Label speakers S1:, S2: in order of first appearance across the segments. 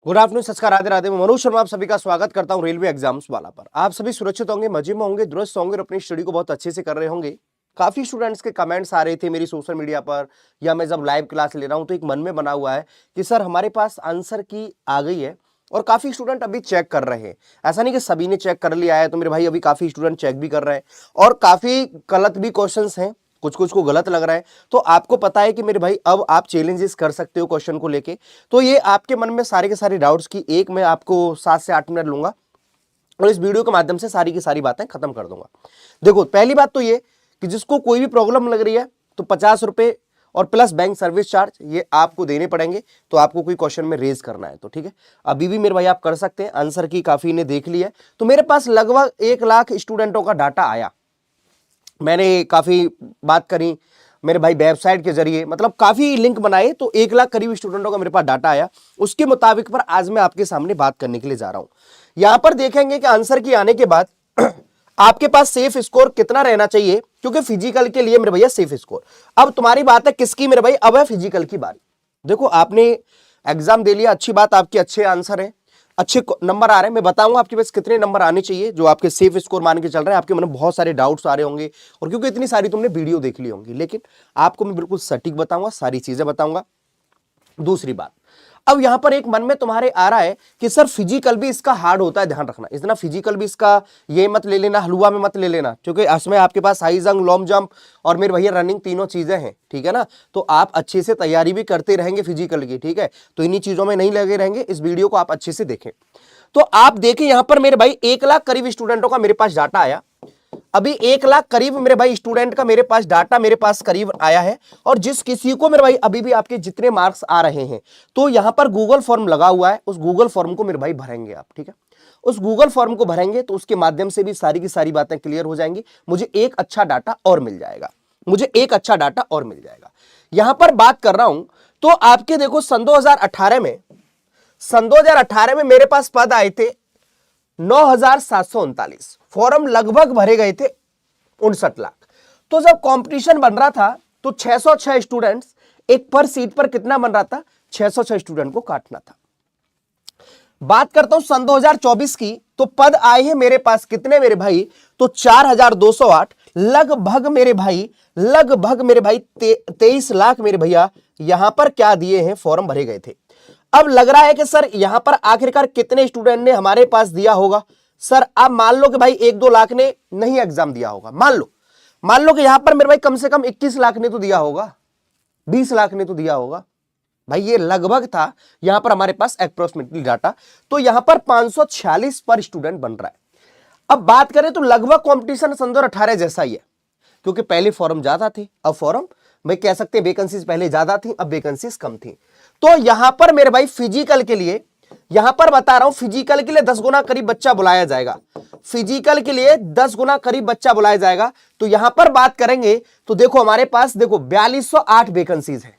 S1: Good afternoon, सत्कार, राधे राधे। मैं मनोज शर्मा आप सभी का स्वागत करता हूं रेलवे एग्जाम्स वाला पर। आप सभी सुरक्षित होंगे, मजे में होंगे, दुरुस्त होंगे और अपनी स्टडी को बहुत अच्छे से कर रहे होंगे। काफी स्टूडेंट्स के कमेंट्स आ रहे थे मेरी सोशल मीडिया पर या मैं जब लाइव क्लास ले रहा हूं तो एक मन में बना हुआ है कि सर हमारे पास आंसर की आ गई है और काफी स्टूडेंट अभी चेक कर रहे हैं। ऐसा नहीं कि सभी ने चेक कर लिया है, तो मेरे भाई अभी काफी स्टूडेंट चेक भी कर रहे हैं और काफी गलत भी क्वेश्चंस हैं, कुछ कुछ को गलत लग रहा है। तो आपको पता है कि मेरे भाई अब आप चैलेंजेस कर सकते हो क्वेश्चन को लेके। तो ये आपके मन में सारे के सारे डाउट्स की एक मैं आपको 7 से 8 मिनट लूंगा और इस वीडियो के माध्यम से सारी की सारी बातें खत्म कर दूंगा। देखो, पहली बात तो ये कि जिसको कोई भी प्रॉब्लम लग रही है तो 50 रुपए और प्लस बैंक सर्विस चार्ज ये आपको देने पड़ेंगे। तो आपको कोई क्वेश्चन में रेज करना है तो ठीक है, अभी भी मेरे भाई आप कर सकते हैं। आंसर की काफी ने देख लिया है। तो मेरे पास लगभग 1 लाख स्टूडेंटों का डाटा आया। मैंने काफी बात करी मेरे भाई वेबसाइट के जरिए, मतलब काफी लिंक बनाए, तो 1 लाख करीब स्टूडेंटों का मेरे पास डाटा आया। उसके मुताबिक पर आज मैं आपके सामने बात करने के लिए जा रहा हूं। यहां पर देखेंगे कि आंसर की आने के बाद आपके पास सेफ स्कोर कितना रहना चाहिए, क्योंकि फिजिकल के लिए मेरे भैया सेफ स्कोर। अब तुम्हारी बात है किसकी मेरे भाई, अब है फिजिकल की बारी। देखो, आपने एग्जाम दे लिया, अच्छी बात, आपके अच्छे आंसर है, अच्छे नंबर आ रहे हैं। मैं बताऊंगा आपके पास कितने नंबर आने चाहिए जो आपके सेफ स्कोर मान के चल रहे हैं। आपके मन में बहुत सारे डाउट्स आ रहे होंगे और क्योंकि इतनी सारी तुमने वीडियो देख ली होंगी, लेकिन आपको मैं बिल्कुल सटीक बताऊंगा, सारी चीजें बताऊंगा। दूसरी बात, अब यहां पर एक मन में तुम्हारे आ रहा है कि सर फिजिकल भी इसका हार्ड होता है, ध्यान रखना। इतना फिजिकल भी इसका ये मत ले लेना, हलवा में मत ले लेना, क्योंकि इसमें आपके पास हाई जंप, लॉन्ग जंप और मेरे भैया रनिंग, तीनों चीजें हैं, ठीक है ना। तो आप अच्छे से तैयारी भी करते रहेंगे फिजिकल की, ठीक है। तो इन्हीं चीजों में नहीं लगे रहेंगे, इस वीडियो को आप अच्छे से देखें। तो आप देखें यहां पर मेरे भाई 1 लाख करीब स्टूडेंटों का मेरे पास डाटा आया। अभी 1 लाख करीब मेरे भाई स्टूडेंट का मेरे पास डाटा मेरे पास करीब आया है। और जिस किसी को मेरे भाई अभी भी आपके जितने मार्क्स आ रहे हैं, तो यहां पर गूगल फॉर्म लगा हुआ है, उस गूगल फॉर्म को मेरे भाई भरेंगे आप, ठीक है। उस गूगल फॉर्म को भरेंगे तो उसके माध्यम से भी सारी की सारी बातें क्लियर हो जाएंगी। मुझे एक अच्छा डाटा और मिल जाएगा, मुझे एक अच्छा डाटा और मिल जाएगा। यहां पर बात कर रहा हूं तो आपके देखो सन 2018 में मेरे पास पद आए थे 9,739। फॉर्म लगभग भरे गए थे 59 लाख। तो जब कंपटीशन बन रहा था तो 606 स्टूडेंट्स एक पर सीट पर कितना बन रहा था, 606 स्टूडेंट को काटना था। बात करता हूं सन 2024 की, तो पद आए हैं मेरे पास कितने मेरे भाई, तो 4,208। लगभग मेरे भाई 23 लाख मेरे भैया यहां पर क्या दिए हैं, फॉर्म भरे गए थे। अब लग रहा है कि सर यहां पर आखिरकार कितने स्टूडेंट ने हमारे पास दिया होगा। सर आप मान लो कि भाई 1-2 लाख ने नहीं एग्जाम दिया होगा, मान लो कि यहां पर मेरे भाई कम से कम 21 लाख ने तो दिया होगा, 20 लाख ने तो दिया होगा भाई। ये लगभग था यहां पर हमारे पास अप्रोक्सीमेटली डाटा। तो यहां पर 546 पर स्टूडेंट बन रहा है। अब बात करें तो लगभग कंपटीशन सन 2018 जैसा ही है, क्योंकि पहले फॉर्म ज्यादा थे, अब फॉर्म मैं कह सकते हैं वैकेंसीज पहले ज्यादा थी, अब वैकेंसीज कम थी। तो यहां पर मेरे भाई फिजिकल के लिए, यहां पर बता रहा हूं फिजिकल के लिए 10 गुना करीब बच्चा बुलाया जाएगा, फिजिकल के लिए 10 गुना करीब बच्चा बुलाया जाएगा। तो यहां पर बात करेंगे तो देखो हमारे पास देखो 4208 वैकेंसीज है,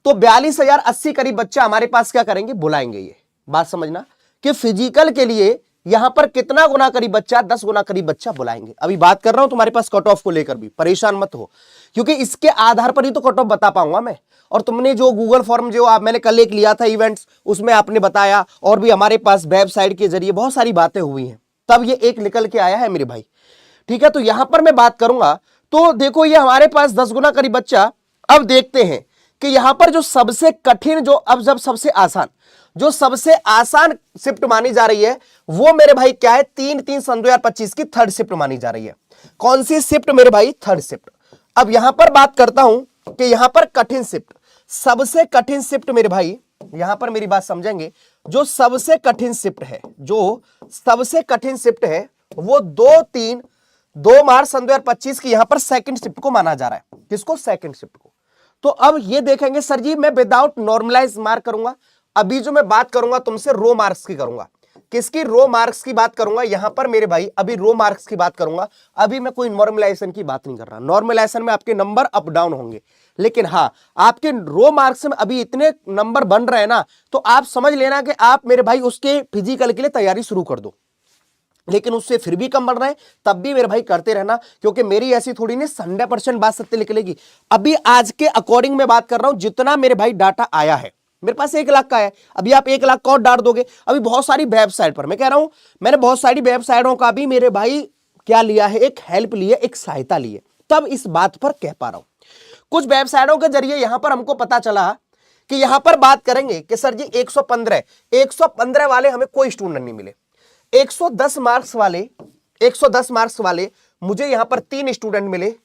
S1: तो 42,080 करीब बच्चा हमारे पास क्या करेंगे, बुलाएंगे। ये बात समझना कि फिजिकल के लिए यहां पर कितना गुना करीब बच्चा, 10 गुना करीब बच्चा बुलाएंगे। अभी बात कर रहा हूं तुम्हारे पास कट ऑफ को लेकर भी, परेशान मत हो, क्योंकि इसके आधार पर ही तो कट ऑफ बता पाऊंगा मैं। और तुमने जो गूगल फॉर्म जो मैंने कल एक लिया था इवेंट्स, उसमें आपने बताया, और भी हमारे पास वेबसाइट के जरिए बहुत सारी बातें हुई हैं, तब ये एक निकल के आया है मेरे भाई, ठीक है। तो यहां पर मैं बात करूंगा तो देखो ये हमारे पास 10 गुना करीब बच्चा। अब देखते हैं कि यहां पर जो सबसे कठिन, जो अब जब सबसे आसान, जो सबसे आसान शिफ्ट मानी जा रही है वो मेरे भाई क्या है, 3/3 सन 2025 की थर्ड शिफ्ट मानी जा रही है। कौन सी शिफ्ट मेरे भाई, थर्ड शिफ्ट। अब यहां पर बात करता हूं कि यहां पर कठिन शिफ्ट, सबसे कठिन शिफ्ट मेरे भाई, यहां पर मेरी बात समझेंगे, जो सबसे कठिन शिफ्ट है, जो सबसे कठिन शिफ्ट है वो 2 मार्च सन 2025 की यहां पर सेकंड शिफ्ट को माना जा रहा है। किसको, सेकंड शिफ्ट को। तो अब ये देखेंगे सर जी मैं विदाउट नॉर्मलाइज मार्क करूंगा। अभी जो मैं बात करूंगा तुमसे रो मार्क्स की करूंगा। किसकी, रो मार्क्स की बात करूंगा यहां पर मेरे भाई, अभी रो मार्क्स की बात करूंगा। अभी मैं कोई नॉर्मलाइजेशन की बात नहीं कर रहा, नॉर्मलाइजेशन में आपके नंबर अप डाउन होंगे, लेकिन हाँ आपके रो मार्क्स में अभी इतने नंबर बन रहे हैं ना, तो आप समझ लेना कि आप मेरे भाई उसके फिजिकल के लिए तैयारी शुरू कर दो। लेकिन उससे फिर भी कम बढ़ रहा है तब भी मेरे भाई करते रहना, क्योंकि मेरी ऐसी थोड़ी नहीं 100% बात सत्य निकलेगी। अभी आज के अकॉर्डिंग मैं बात कर रहा हूं, जितना मेरे भाई डाटा आया है मेरे पास 1 लाख का है, अभी आप 1 लाख का और डाल दोगे। अभी बहुत सारी वेबसाइट पर, मैं कह रहा हूं मैंने बहुत सारी वेबसाइटों का भी मेरे भाई क्या लिया है, एक हेल्प ली है, एक सहायता ली है, तब इस बात पर कह पा रहा हूं। कुछ वेबसाइटों के जरिए यहां पर हमको पता चला कि यहां पर बात करेंगे कि सर जी 115 वाले हमें कोई स्टूडेंट नहीं मिले। 110 मार्क्स वाले मुझे यहां पर 3 स्टूडेंट मिले,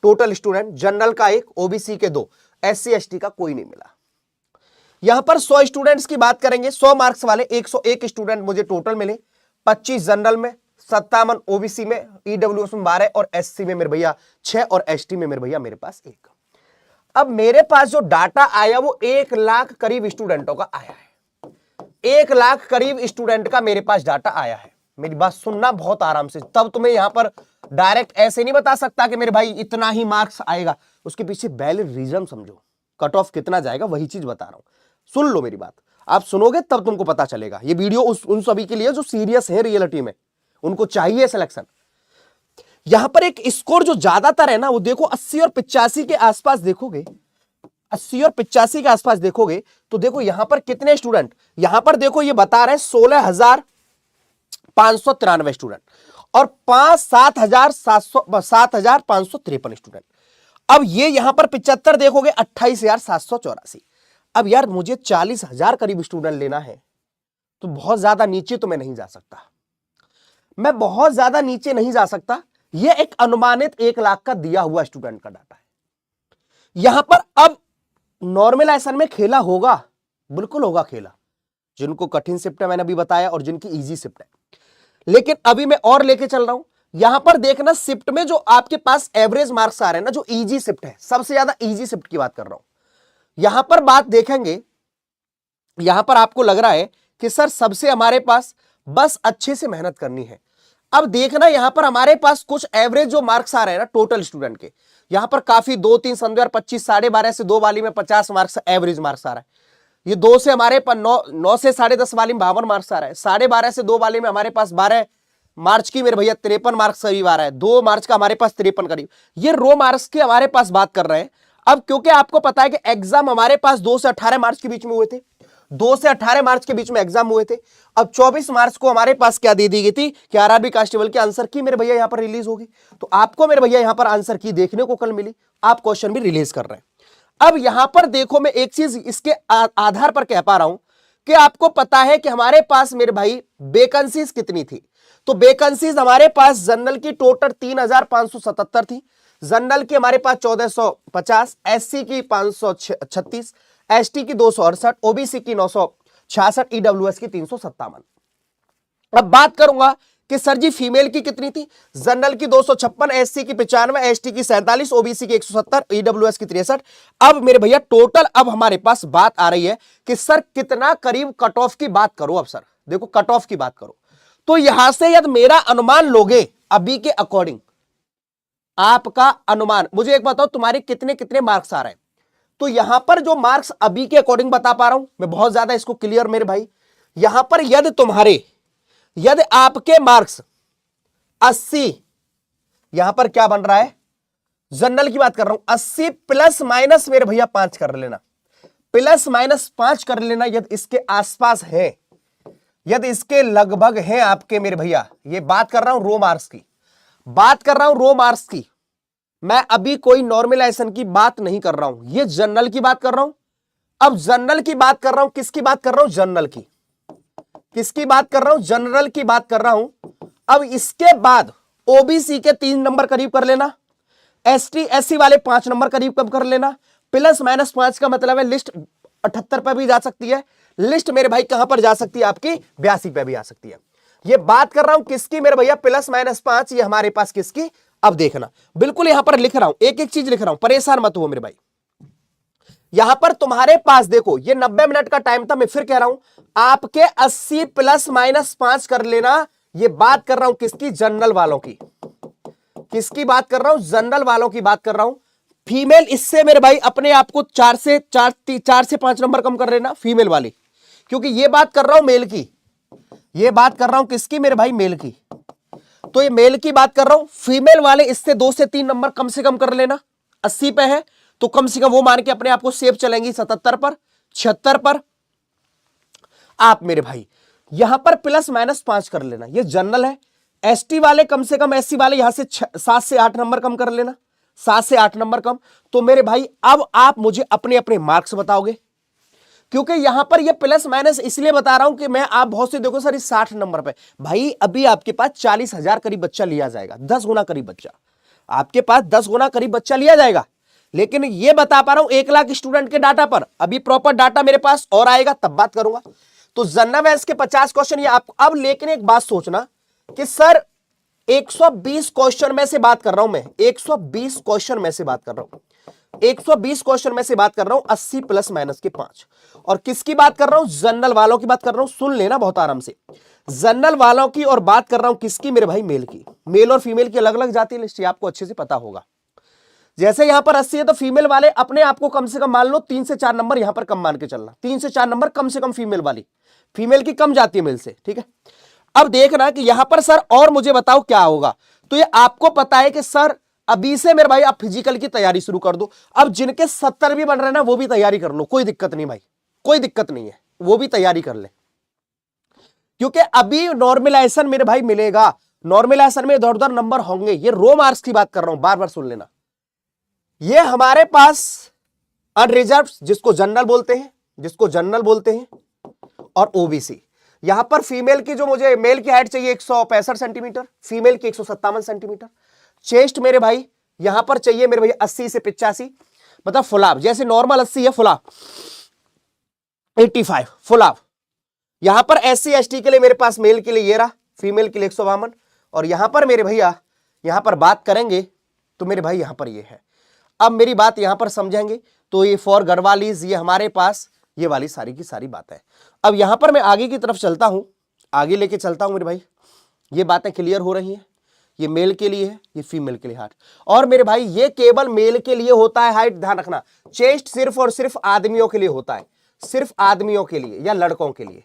S1: टोटल स्टूडेंट, जनरल का 1, ओबीसी के 2, SC ST का कोई नहीं मिला। यहां पर 100 स्टूडेंट्स की बात करेंगे, 100 मार्क्स वाले 101 स्टूडेंट मुझे टोटल मिले, 25 जनरल में, 57 ओबीसी में, ईडब्ल्यूएस में 12 और SC में मेरे भैया 6 और ST में मेरे भैया मेरे पास 1। अब मेरे पास जो डाटा आया वो 1 लाख करीब स्टूडेंटों का आया है। 1 लाख करीब स्टूडेंट का मेरे पास डाटा आया है। मेरी बात सुनना बहुत आराम से, तब तुम्हें यहां पर डायरेक्ट ऐसे नहीं बता सकता कि मेरे भाई इतना ही मार्क्स आएगा, उसके पीछे वैलिड रीजन समझो, कट ऑफ कितना जाएगा वही चीज बता रहा हूं। सुन लो मेरी बात, आप सुनोगे तब तुमको पता चलेगा। ये वीडियो उन सभी के लिए जो सीरियस है रियलिटी में, उनको चाहिए सिलेक्शन। यहां पर एक स्कोर जो ज्यादातर है ना, वो देखो 80 और 85 के आसपास देखोगे, 80 और 85 के आसपास देखोगे तो देखो यहां पर कितने स्टूडेंट, यहां पर देखो ये बता रहे हैं 16,593 स्टूडेंट और 7,553 स्टूडेंट। अब ये यहां पर 75 देखोगे 28,784। अब यार मुझे 40,000 करीब स्टूडेंट लेना है, तो बहुत ज्यादा नीचे तो मैं नहीं जा सकता, मैं बहुत ज्यादा नीचे नहीं जा सकता। यह एक अनुमानित 1 लाख का दिया हुआ स्टूडेंट का डाटा है। यहां पर अब नॉर्मलाइजेशन में खेला होगा, बिल्कुल होगा खेला, जिनको कठिन शिफ्ट है मैंने अभी बताया और जिनकी इजी शिफ्ट है। लेकिन अभी मैं और लेके चल रहा हूं, यहां पर देखना शिफ्ट में जो आपके पास एवरेज मार्क्स आ रहे हैं ना, जो इजी शिफ्ट है, सबसे ज्यादा इजी शिफ्ट की बात कर रहा हूं, यहां पर बात देखेंगे, यहां पर आपको लग रहा है कि सर सबसे हमारे पास बस अच्छे से मेहनत करनी है। अब देखना यहां पर हमारे पास कुछ एवरेज जो मार्क्स आ रहे हैं ना टोटल स्टूडेंट के, यहां पर काफी 2, 3 सन 2025 12.5 से 2 वाली में 50 मार्क्स एवरेज मार्क्स आ रहा है। ये 2 से हमारे पास 9 से 10.5 वाली में 52 मार्क्स आ रहा है। 12.5 से 2 वाली में हमारे पास 12 मार्च की मेरे भैया 53 मार्क्स करीब आ रहा है। 2 मार्च का हमारे पास 53 करीब, ये रो मार्क्स की हमारे पास बात कर रहे हैं। अब क्योंकि आपको पता है कि एग्जाम हमारे पास 2 से 18 मार्च के बीच में हुए थे, 2 से 18 मार्च के बीच में एग्जाम हुए थे। अब 24 मार्च को हमारे पास क्या दे दी गई थी कि आरआरबी कांस्टेबल की आंसर की मेरे भैया यहां पर रिलीज होगी, तो आपको मेरे भैया यहां पर आंसर की देखने को कल मिली, आप क्वेश्चन भी रिलीज कर रहे हैं। अब यहां पर देखो मैं एक चीज इसके आधार पर कह पा रहा हूं कि आपको पता है कि हमारे पास मेरे भाई वैकेंसीज कितनी थी, तो वैकेंसीज हमारे पास जनरल की टोटल 3,577 थी, जनरल की हमारे पास 1450, SC की 536, ST की 268, OBC की 966, EWS की 357। अब बात करूंगा कि सर जी फीमेल की कितनी थी, जनरल की 256, SC की 95, ST की 47, OBC की 170, EWS की 63। अब मेरे भैया टोटल अब हमारे पास बात आ रही है कि सर कितना करीब कट ऑफ की बात करो। अब सर देखो कट ऑफ की बात करो तो यहां से यदि मेरा अनुमान लोगे अभी के अकॉर्डिंग, आपका अनुमान, मुझे एक बताओ तुम्हारे कितने कितने मार्क्स आ रहे हैं, तो यहां पर जो मार्क्स अभी के अकॉर्डिंग बता पा रहा हूं मैं, बहुत ज्यादा इसको क्लियर मेरे भाई, यहां पर यदि आपके मार्क्स 80, यहां पर क्या बन रहा है, जनरल की बात कर रहा हूं, 80 प्लस माइनस मेरे भैया 5 कर लेना, प्लस माइनस 5 कर लेना, यदि इसके आसपास है, यदि इसके लगभग है आपके मेरे भैया, ये बात कर रहा हूं रो मार्क्स की, बात कर रहा हूं रो मार्क्स की, मैं अभी कोई नॉर्मलाइजेशन की बात नहीं कर रहा हूं, ये जनरल की बात कर रहा हूं। अब जनरल की बात कर रहा हूं, किसकी बात कर रहा हूं, जनरल की, किसकी बात कर रहा हूं, जनरल की बात कर रहा हूं। अब इसके बाद ओबीसी के 3 नंबर करीब कर लेना, ST SC वाले 5 नंबर करीब कब कर लेना, प्लस माइनस 5 का मतलब है लिस्ट 78 पर भी जा सकती है, लिस्ट मेरे भाई कहां पर जा सकती है आपकी 82 पे भी आ सकती है। ये बात कर रहा हूं किसकी मेरे भैया, प्लस माइनस 5, ये हमारे पास किसकी, अब देखना बिल्कुल यहां पर लिख रहा हूं, एक एक चीज लिख रहा हूं, परेशान मत हो मेरे भाई। यहां पर तुम्हारे पास देखो ये 90 मिनट का टाइम था, मैं फिर कह रहा हूं आपके 80 प्लस माइनस 5 कर लेना। ये बात कर रहा हूं किसकी, जनरल वालों की, किसकी बात कर रहा हूं, जनरल वालों की बात कर रहा हूं। फीमेल इससे मेरे भाई अपने आप को 4 से 5 नंबर कम कर लेना फीमेल वाली, क्योंकि ये बात कर रहा हूं मेल की, ये बात कर रहा हूं किसकी मेरे भाई, मेल की, तो ये मेल की बात कर रहा हूं। फीमेल वाले इससे 2 से 3 नंबर कम से कम कर लेना, 80 पे है तो कम से कम वो मान के अपने आप को सेफ चलेंगी 77 पर, 76 पर आप मेरे भाई यहां पर प्लस माइनस 5 कर लेना, ये जनरल है। एसटी वाले कम से कम, एससी वाले यहां से 7 से 8 नंबर कम कर लेना, 7 से 8 नंबर कम। तो मेरे भाई अब आप मुझे अपने अपने मार्क्स बताओगे, क्योंकि यहां पर ये प्लस माइनस इसलिए बता रहा हूं कि मैं, आप बहुत से देखो सर इस 60 नंबर पे, भाई अभी आपके पास 40,000 करीब बच्चा लिया जाएगा, 10 गुना करीब बच्चा आपके पास, 10 गुना करीब बच्चा लिया जाएगा। लेकिन ये बता पा रहा हूं 1 लाख स्टूडेंट के डाटा पर, अभी प्रॉपर डाटा मेरे पास और आएगा तब बात करूंगा। तो जनरल अवेयर्स के 50 क्वेश्चन ये आपको। अब लेकिन एक बात सोचना कि सर 120 क्वेश्चन में से बात कर रहा हूं मैं, 120 क्वेश्चन में से बात कर रहा हूं, 120 क्वेश्चन में से बात कर रहा हूं 80 प्लस माइनस के 5। और किसकी बात कर रहा हूं? जनरल वालों की बात कर रहा हूं, सुन लेना बहुत आराम से, जनरल वालों की। और बात कर रहा हूं किसकी मेरे भाई? मेल की। मेल और फीमेल की अलग अलग जाती लिस्ट आपको अच्छे से पता होगा। जैसे यहां पर 80 है तो फीमेल वाले अपने आप को कम से कम मान लो 3 से 4 नंबर यहां पर कम मान के चलना, 3 से 4 नंबर कम से कम फीमेल वाली, फीमेल की कम जाती है मेल से, ठीक है। अब देखना कि यहां पर सर और मुझे बताओ क्या होगा। तो ये आपको पता है कि सर अभी से मेरे भाई आप फिजिकल की तैयारी शुरू कर दो। अब जिनके 70 भी बन रहे हैं ना वो भी तैयारी कर लो, कोई दिक्कत नहीं भाई, कोई दिक्कत नहीं है, वो भी तैयारी कर ले, क्योंकि अभी नॉर्मलाइजेशन मेरे भाई मिलेगा। नॉर्मलाइजेशन में इधर उधर नंबर होंगे, ये रो मार्क्स की बात कर रहा हूं, बार बार सुन लेना। ये हमारे पास अनरिजर्व जिसको जनरल बोलते हैं, जिसको जनरल बोलते हैं, और ओबीसी। यहां पर फीमेल की जो मुझे मेल की हाइट चाहिए 165 सेंटीमीटर, फीमेल की 157 सेंटीमीटर। चेस्ट मेरे भाई यहां पर चाहिए मेरे भाई 80 से 85, मतलब फुलाव, जैसे नॉर्मल 80 है, फुलाव 85 फुलाव। यहां पर एससी एसटी के लिए मेरे पास मेल के लिए ये रहा, फीमेल के लिए 152। और यहां पर मेरे भैया यहां पर बात करेंगे तो मेरे भाई यहां पर ये है। अब मेरी बात यहां पर समझेंगे तो ये फॉर गढ़वालीज, ये हमारे पास ये वाली सारी की सारी बात है। अब यहां पर मैं आगे की तरफ चलता हूं, आगे लेके चलता हूं मेरे भाई, ये बातें क्लियर हो रही हैं। ये मेल के लिए है, ये फीमेल के लिए हाइट। और मेरे भाई ये केवल मेल के लिए होता है हाइट, ध्यान रखना। चेस्ट सिर्फ और सिर्फ आदमियों के लिए होता है, सिर्फ आदमियों के लिए या लड़कों के लिए।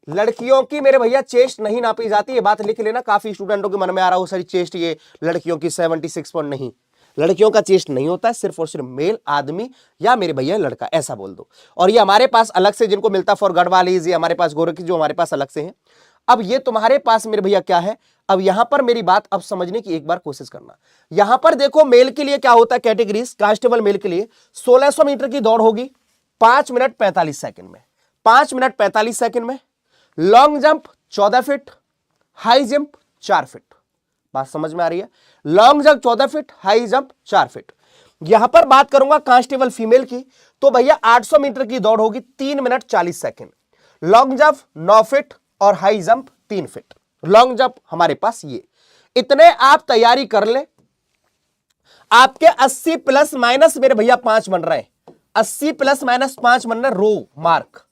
S1: लड़कियों की मेरे भैया चेस्ट नहीं नापी जाती, ये बात लिख लेना। काफी स्टूडेंटों के मन में आ रहा हो सर चेस्ट ये लड़कियों की 76 पॉइंट, नहीं, लड़कियों का चेस्ट नहीं होता है, सिर्फ और सिर्फ मेल आदमी या मेरे भैया लड़का, ऐसा बोल दो। और ये हमारे पास अलग से जिनको मिलता फॉर गढ़वालीज, ये हमारे पास गोरखी जो हमारे पास अलग से है। अब ये तुम्हारे पास मेरे भैया क्या है, अब यहां पर मेरी बात अब समझने की एक बार कोशिश करना। यहां पर देखो मेल के लिए क्या होता है कैटेगरीज, कांस्टेबल मेल के लिए 1600 मीटर की दौड़ होगी 5 मिनट 45 सेकंड में, 5 मिनट 45 सेकंड में। Long jump 14 feet, high jump 4 feet. बात समझ में आ रही है? Long jump 14 feet, high jump 4 feet. यहां पर बात करूंगा कांस्टेबल फीमेल की, तो भैया 800 मीटर की दौड़ होगी 3 minute 40 second. Long jump 9 feet और high jump 3 feet. Long jump हमारे पास ये इतने आप तैयारी कर ले। आपके 80 प्लस माइनस मेरे भैया 5 बन रहे हैं, 80 प्लस माइनस 5 बन रहे रो मार्क।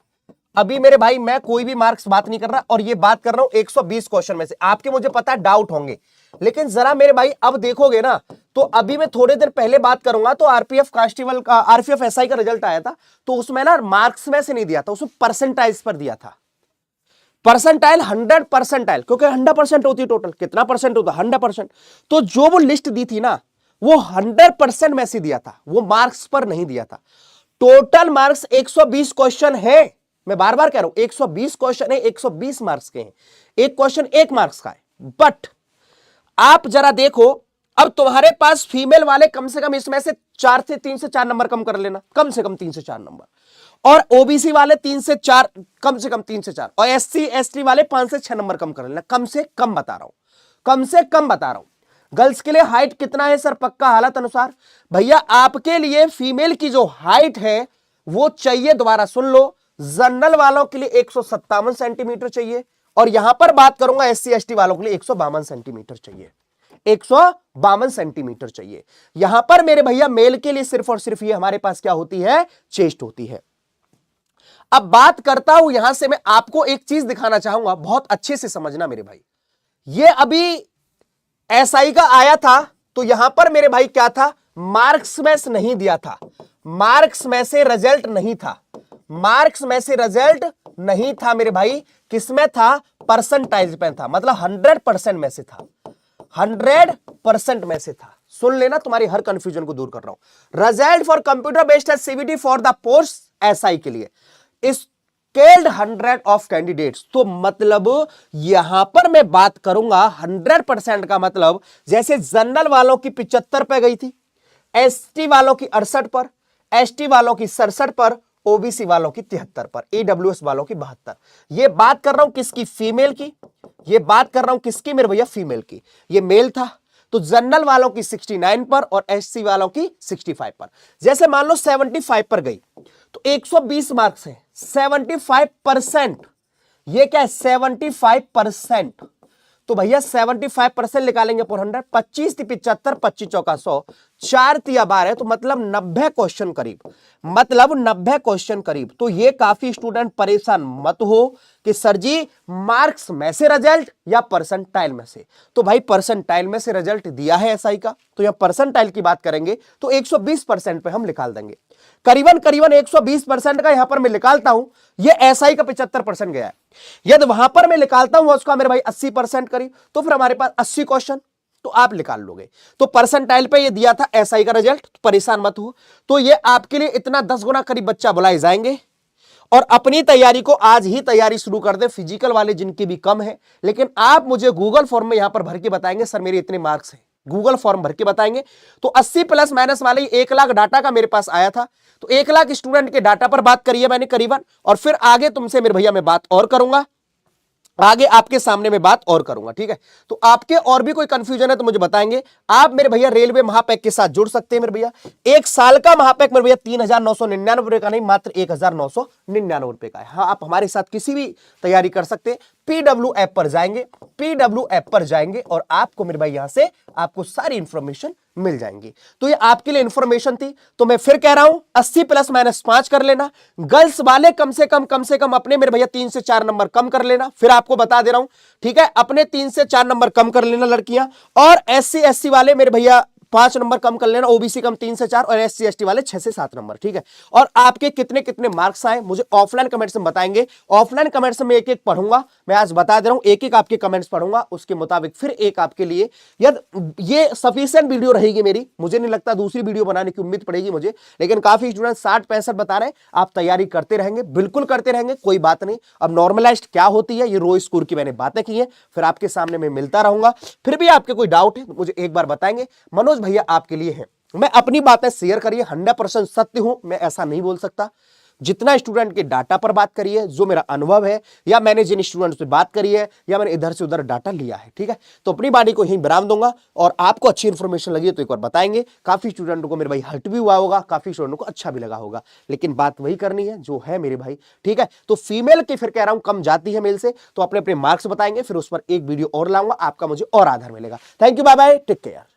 S1: अभी मेरे भाई मैं कोई भी मार्क्स बात नहीं कर रहा, और ये बात कर रहा हूं 120 क्वेश्चन में से। आपके मुझे पता है डाउट होंगे, लेकिन जरा मेरे भाई अब देखोगे ना, तो अभी मैं थोड़ी देर पहले बात करूंगा तो आरपीएफ कांस्टेबल का, आरपीएफ एसआई का रिजल्ट आया था, तो उसमें ना मार्क्स में से नहीं दिया था, उसमें परसेंटाइज पर दिया था। परसेंटाइल 100 परसेंटाइल, क्योंकि 100% होती है टोटल, कितना परसेंट होता है 100%। तो जो वो लिस्ट दी थी ना वो 100% में से दिया था, वो मार्क्स पर नहीं दिया था। टोटल मार्क्स 120 क्वेश्चन है, मैं बार बार कह रहा हूं 120 क्वेश्चन है, 120 मार्क्स के हैं, एक क्वेश्चन 1 मार्क्स का है। बट आप जरा देखो, अब तुम्हारे पास फीमेल वाले कम से कम इसमें से 3 से 4 नंबर कम कर लेना, कम से कम 3 से 4 नंबर। और ओबीसी वाले 3 से 4, कम से कम 3 से 4, और एससी एसटी वाले 5 से 6 नंबर कम कर लेना, कम से कम बता रहा हूं, कम से कम बता रहा हूं। गर्ल्स के लिए हाइट कितना है सर? पक्का हालत अनुसार भैया आपके लिए फीमेल की जो हाइट है वो चाहिए, दोबारा सुन लो, जनरल वालों के लिए 157 सेंटीमीटर चाहिए, और यहां पर बात करूंगा एससी एसटी वालों के लिए 152 सेंटीमीटर चाहिए, 152 सेंटीमीटर चाहिए। यहां पर मेरे भैया मेल के लिए सिर्फ और सिर्फ ये हमारे पास क्या होती है? चेस्ट होती है। अब बात करता हूं, यहां से मैं आपको एक चीज दिखाना चाहूंगा, बहुत अच्छे से समझना मेरे भाई। ये अभी एसआई का आया था, तो यहां पर मेरे भाई क्या था? मार्क्स में से नहीं दिया था, मार्क्स में से रिजल्ट नहीं था, मार्क्स में से रिजल्ट नहीं था मेरे भाई, किसमें था? परसेंटाइज पे था, मतलब 100% में से था, 100% में से था। सुन लेना, तुम्हारी हर कंफ्यूजन को दूर कर रहा हूं। Result for computer based CBT for the post SI के लिए, स्केल्ड 100 ऑफ कैंडिडेट्स। तो मतलब यहां पर मैं बात करूंगा 100% का मतलब, जैसे जनरल वालों की 75 पे गई थी, एसटी वालों की 68 पर, एसटी वालों की 67 पर, ओबीसी वालों की 73 पर, ईडब्ल्यूएस वालों की 72। ये बात कर रहा हूं किसकी, फीमेल की। ये बात कर रहा हूं किसकी मेरे भैया, फीमेल की। ये मेल था तो जनरल वालों की 69 पर और एससी वालों की 65 पर। जैसे मान लो 75 पर गई तो 120 मार्क्स है, 75%। ये क्या है, 75%। तो भैया 75% निकालेंगे पर 100, 25 थी 75, 25 चौका 100, 4 तिया 12, तो मतलब 90 क्वेश्चन करीब, मतलब 90 क्वेश्चन करीब। तो ये काफी स्टूडेंट परेशान मत हो कि सर जी मार्क्स में से रिजल्ट या परसेंटाइल में से। तो भाई परसेंटाइल में से रिजल्ट दिया है एसआई का, तो यहां परसेंटाइल की बात करेंगे तो 120% पे हम निकाल देंगे। करीबन करीबन 120% का यहां पर मैं निकालता हूं, ये एसआई का 75% गया है। यदि वहां पर मैं निकालता हूं उसका मेरे भाई 80% करीब, तो फिर हमारे पास 80 क्वेश्चन तो आप निकाल लोगे। तो परसेंटाइल पे ये दिया था एसआई का रिजल्ट, तो परेशान मत हो। तो ये आपके लिए इतना 10 गुना करीब बच्चा बुलाए जाएंगे और अपनी तैयारी को आज ही तैयारी शुरू कर दे। फिजिकल वाले जिनके भी कम है, लेकिन आप मुझे गूगल फॉर्म में यहां पर भर के बताएंगे सर मेरे इतने मार्क्स हैं, गूगल फॉर्म भर के बताएंगे। तो 80 प्लस माइनस वाले 1 लाख डाटा का मेरे पास आया था, तो 1 लाख स्टूडेंट के डाटा पर बात करी है मैंने करीबन, और फिर आगे तुमसे मेरे भैया मैं बात और करूंगा, आगे आपके सामने में बात और करूंगा, ठीक है। तो आपके और भी कोई कंफ्यूजन है तो मुझे बताएंगे। आप मेरे भैया रेलवे महापैक के साथ जुड़ सकते हैं मेरे भैया। 1 साल का महापैक मेरे भैया 3,999 रुपए का नहीं, मात्र 1,999 रुपए का है। हाँ, आप हमारे साथ किसी भी तैयारी कर सकते हैं। पीडब्ल्यू ऐप पर जाएंगे, पीडब्ल्यू ऐप पर जाएंगे और आपको मेरे भाई यहां से आपको सारी इंफॉर्मेशन मिल जाएंगी। तो ये आपके लिए इंफॉर्मेशन थी। तो मैं फिर कह रहा हूं 80 प्लस माइनस 5 कर लेना। गर्ल्स वाले कम से कम अपने मेरे भैया 3 से 4 नंबर कम कर लेना। फिर आपको बता दे रहा हूं, ठीक है, अपने 3 से 4 नंबर कम कर लेना लड़कियां। और एससी एससी वाले मेरे भैया 5 नंबर कम कर लेना, ओबीसी कम 3 से 4 और एससी एसटी वाले 6 से 7 नंबर, ठीक है। और आपके कितने कितने मार्क्स आए मुझे ऑफलाइन कमेंट्स में बताएंगे। ऑफलाइन कमेंट्स में एक एक पढ़ूंगा, मैं आज बता दे रहा हूं, एक एक आपके कमेंट्स पढ़ूंगा, उसके मुताबिक फिर एक आपके लिए ये सफिशिएंट वीडियो रहेगी मेरी। मुझे नहीं लगता दूसरी वीडियो बनाने की उम्मीद पड़ेगी मुझे, लेकिन काफी स्टूडेंट 60-65 बता रहे हैं। आप तैयारी करते रहेंगे, बिल्कुल करते रहेंगे, कोई बात नहीं। अब नॉर्मलाइज्ड क्या होती है, ये रो स्कोर की मैंने बातें की है, फिर आपके सामने मैं मिलता रहूंगा। फिर भी आपके कोई डाउट है तो मुझे एक बार बताएंगे। मनोज भैया आपके लिए है, मैं अपनी बातें शेयर करिए, 100% सत्य हूं मैं ऐसा नहीं बोल सकता। जितना स्टूडेंट के डाटा पर बात करी है, जो मेरा अनुभव है, या मैंने जिन स्टूडेंट से बात करी है, या मैंने इधर से उधर डाटा लिया है, ठीक है। तो अपनी बाड़ी को यहीं विराम दूंगा और आपको अच्छी इंफॉर्मेशन लगी है तो एक बार बताएंगे। काफी स्टूडेंटों को मेरे भाई हर्ट भी हुआ होगा, काफी स्टूडेंटों को अच्छा भी लगा होगा, लेकिन बात वही करनी है जो है मेरे भाई, ठीक है। तो फीमेल की फिर कह रहा हूं कम जाती है मेल से, तो अपने अपने मार्क्स बताएंगे, फिर उस पर एक वीडियो और लाऊंगा, आपका मुझे और आधार मिलेगा। Thank you, bye bye, take care.